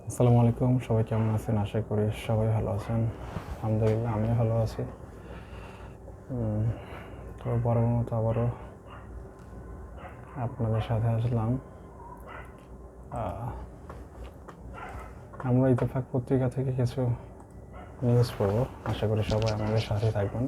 আসসালামু আলাইকুম, সবাই কেমন আছেন? আশা করি সবাই ভালো আছেন। আলহামদুলিল্লাহ আমিও ভালো আছি। তো বরাবর মতো আবারও আপনাদের সাথে আসলাম। আমরা ইত্তেফাক পত্রিকা থেকে কিছু নিউজ পড়ব। আশা করি সবাই আমাদের সাথে থাকবেন।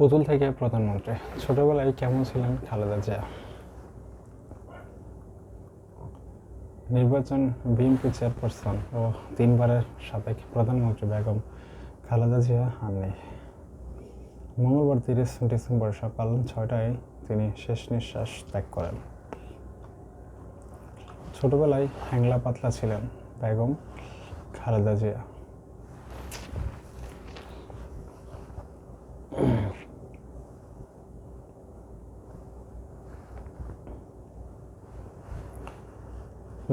পুতুল থেকে প্রধানমন্ত্রী, ছোটবেলায় কেমন ছিলেন খালেদা জিয়া? নির্বাচন বিএনপি চেয়ারপারসন ও 3বারের সাবেক প্রধানমন্ত্রী বেগম খালেদা জিয়া হননি। মঙ্গলবার 30 ডিসেম্বর সকাল 6টায় তিনি শেষ নিঃশ্বাস ত্যাগ করেন। ছোটবেলায় হ্যাংলা পাতলা ছিলেন বেগম খালেদা জিয়া।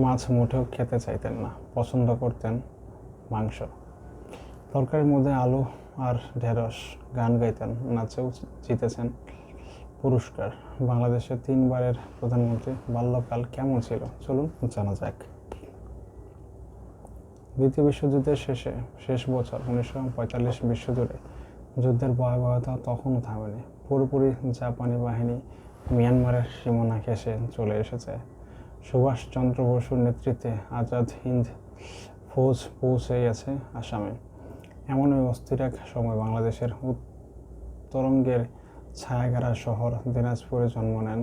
মাছ মুঠেও খেতে চাইতেন না, পছন্দ করতেন মাংস। তরকারির মধ্যে আলু আর ঢেঁড়স। গান গাইতেন, নাচেও জিতেছেন পুরস্কার। বাংলাদেশের 3বারের প্রধানমন্ত্রী বাল্যকাল কেমন ছিল চলুন জানা যাক। দ্বিতীয় বিশ্বযুদ্ধের শেষ বছর 1945 বিশ্বজুড়ে যুদ্ধের ভয়াবহতা তখনও থামেনি। পুরোপুরি জাপানি বাহিনী মিয়ানমারের সীমানা ঘেঁষে চলে এসেছে। সুভাষচন্দ্র বসুর নেতৃত্বে আজাদ হিন্দ ফৌজ পৌঁছে গেছে আসামে। এমন ওই অস্থির এক সময় বাংলাদেশের উত্তরঙ্গের ছায়াঘেরা শহর দিনাজপুরে জন্ম নেন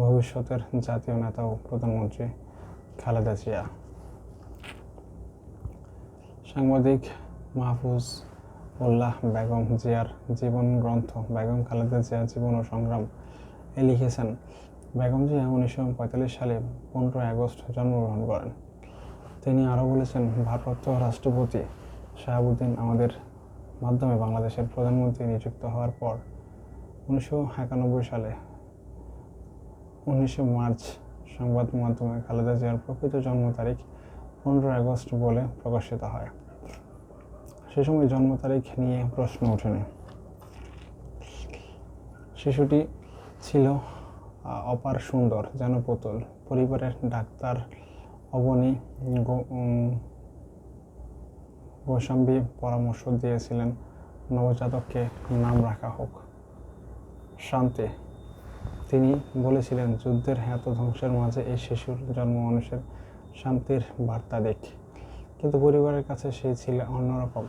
ভবিষ্যতের জাতীয় নেতা ও প্রধানমন্ত্রী খালেদা জিয়া। সাংবাদিক মাহফুজ উল্লাহ বেগম জিয়ার জীবন গ্রন্থ বেগম খালেদা জিয়ার জীবন ও সংগ্রাম লিখেছেন। বেগম জিয়া 1945 সালে 15 আগস্ট জন্মগ্রহণ করেন। তিনি আরও বলেছেন, ভারপ্রাপ্ত রাষ্ট্রপতি শাহাবুদ্দিন আমাদের মাধ্যমে বাংলাদেশের প্রধানমন্ত্রী নিযুক্ত হওয়ার পর 1991 সালে 19 মার্চ সংবাদ মাধ্যমে খালেদা জিয়ার প্রকৃত জন্ম তারিখ 15 আগস্ট বলে প্রকাশিত হয়। সে সময় জন্ম তারিখ নিয়ে প্রশ্ন ওঠেনি। শিশুটি ছিল অপার সুন্দর, যেন পুতুল। পরিবারের ডাক্তার অবনী গোস্বামী পরামর্শ দিয়েছিলেন নবজাতককে নাম রাখা হোক শান্তি। তিনি বলেছিলেন, যুদ্ধের এত ধ্বংসের মাঝে এই শিশুর জন্ম মানুষের শান্তির বার্তা দিক। কিন্তু পরিবারের কাছে সে ছিল অন্যরকম।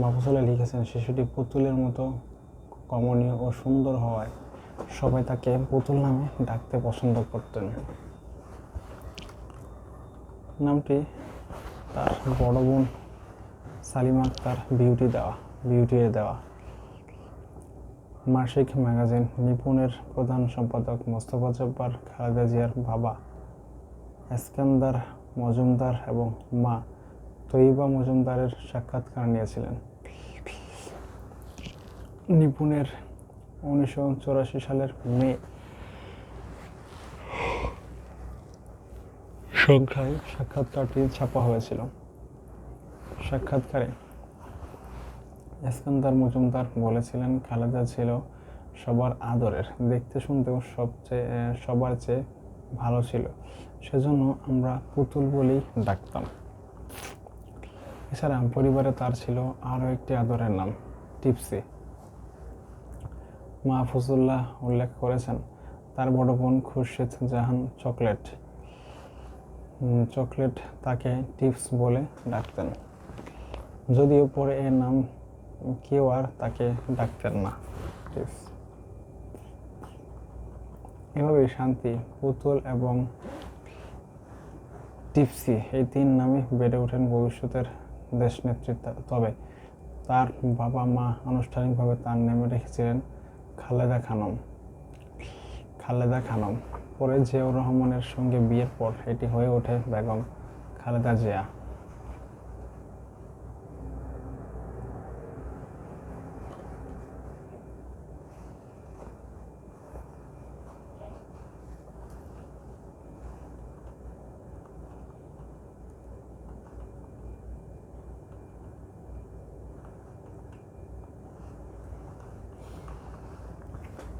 মাহফুজুল্লাহ লিখেছেন, শিশুটি পুতুলের মতো কমনীয় ও সুন্দর হওয়ায় সবাই তাকে পুতুল নামে ডাকতে পছন্দ করতেন। নামটি তার বড় বোন সালিমা আক্তার বিউটির দেওয়া। মাসিক ম্যাগাজিন নিপুণের প্রধান সম্পাদক মোস্তফা জব্বার খালেদা জিয়ার বাবা এস্কান্দার মজুমদার এবং মা তৈয়বা মজুমদারের সাক্ষাৎকার নিয়েছিলেন। নিপুণের 1984 সালের মে সংখ্যায় সাক্ষাৎকারটি ছাপা হয়েছিল। সাক্ষাৎকারে এস্কান্দার মজুমদার বলেছিলেন, খালেদা ছিল সবার আদরের, দেখতে শুনতেও সবার চেয়ে ভালো ছিল, সেজন্য আমরা পুতুল বলেই ডাকতাম। এছাড়া পরিবারে তার ছিল আরও একটি আদরের নাম, টিপসি। মাহফুজুল্লাহ উল্লেখ করেছেন, তার বড় বোন খুরশিদ জাহান চকলেট তাকে টিপস বলে ডাকতেন, যদিও পরে এর নাম কেউ আর তাকে ডাকতেন না, টিপস। এভাবেই শান্তি, পুতুল এবং টিপসি এই 3 নামে বেড়ে ওঠেন ভবিষ্যতের দেশ নেতৃত্ব। তবে তার বাবা মা আনুষ্ঠানিকভাবে তার নামে রেখেছিলেন খালেদা খানম। পরে জিয়াউর রহমানের সঙ্গে বিয়ের পর এটি হয়ে ওঠে বেগম খালেদা জিয়া।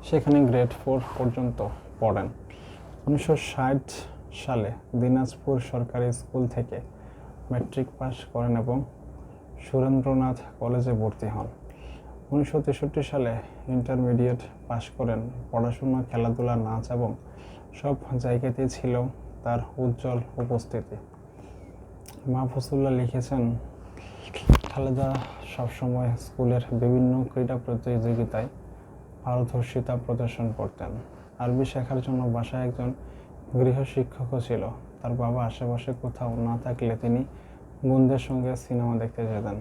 সেখানে গ্রেড 4 পর্যন্ত পড়েন। 1960 সালে দিনাজপুর সরকারি স্কুল থেকে ম্যাট্রিক পাস করেন এবং সুরেন্দ্রনাথ কলেজে ভর্তি হন। 1963 সালে ইন্টারমিডিয়েট পাস করেন। পড়াশোনা, খেলাধুলা, নাচ এবং সব জায়গাতেই ছিল তার উজ্জ্বল উপস্থিতি। মাহফুজুল্লাহ লিখেছেন, খালেদা সবসময় স্কুলের বিভিন্ন ক্রীড়া প্রতিযোগিতায় পারদর্শিতা প্রদর্শন করতেন। আরবি শেখার জন্য বাসায় একজন গৃহশিক্ষকও ছিল। তার বাবা আশেপাশে কোথাও না থাকলে তিনি বোনদের সঙ্গে সিনেমা দেখতে যেতেন।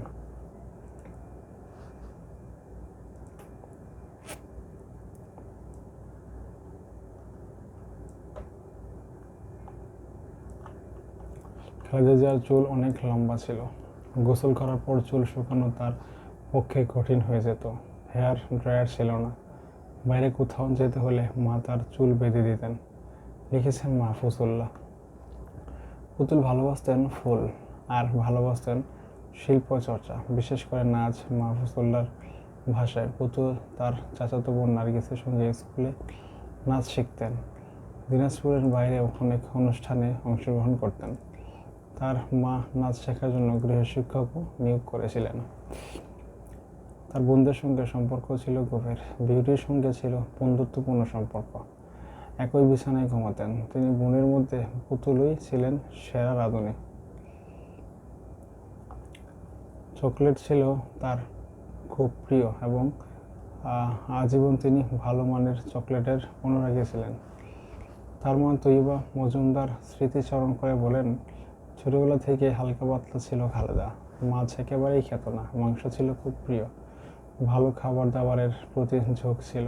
খালেদা জিয়ার চুল অনেক লম্বা ছিল। গোসল করার পর চুল শুকানো তার পক্ষে কঠিন হয়ে যেত। হেয়ার ড্রায়ার ছিল না। বাইরে কোথাও যেতে হলে মা তার চুল বেঁধে দিতেন। লিখেছেন মাহফুজুল্লাহ। পুতুল ভালোবাসতেন ফুল আর ভালোবাসতেন শিল্প চর্চা, বিশেষ করে নাচ। মাহফুজুল্লাহর ভাষায় পুতুল তার চাচাতো বোন নার্গিসের সঙ্গে স্কুলে নাচ শিখতেন। দিনাজপুরের বাইরেও অনেক অনুষ্ঠানে অংশগ্রহণ করতেন। তার মা নাচ শেখার জন্য গৃহশিক্ষকও নিয়োগ করেছিলেন। তার বোনদের সঙ্গে সম্পর্ক ছিল গভীর। বিউটির সঙ্গে ছিল বন্ধুত্বপূর্ণ সম্পর্ক। একই বিছানায় ঘুমাতেন। তিনি বোনের মধ্যে পুতুলই ছিলেন সেরা রাঁধুনি। চকলেট ছিল তার খুব প্রিয় এবং আজীবন তিনি ভালো মানের চকলেটের অনুরাগী ছিলেন। তার মা তৈয়বা মজুমদার স্মৃতিচারণ করে বলেন, ছোটবেলা থেকে হালকা পাতলা ছিল খালেদা। মাছ একেবারেই খেত না। মাংস ছিল খুব প্রিয়। ভালো খাবার দাবারের প্রতি ঝোঁক ছিল।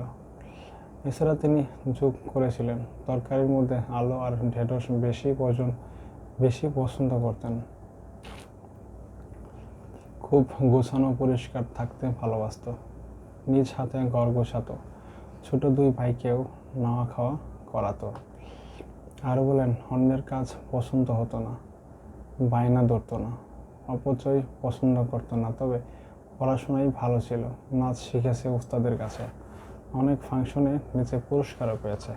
এছাড়া তিনি যোগ করেছিলেন, তরকারির মধ্যে আলু আর ঢেঁড়স বেশি পছন্দ করতেন। খুব গোছানো পরিষ্কার থাকতে ভালোবাসত। নিজ হাতে ঘর গোছাতো। ছোট দুই ভাইকেও নাওয়া খাওয়া করাতো। আরও বলেন, অন্যের কাজ পছন্দ হতো না, বায়না ধরতো না, অপচয় পছন্দ করতো না। তবে পড়াশোনায় ভালো ছিল। নাচ শিখেছে উস্তাদের কাছে। অনেক ফাংশনে নিচে পুরস্কারও পেয়েছে।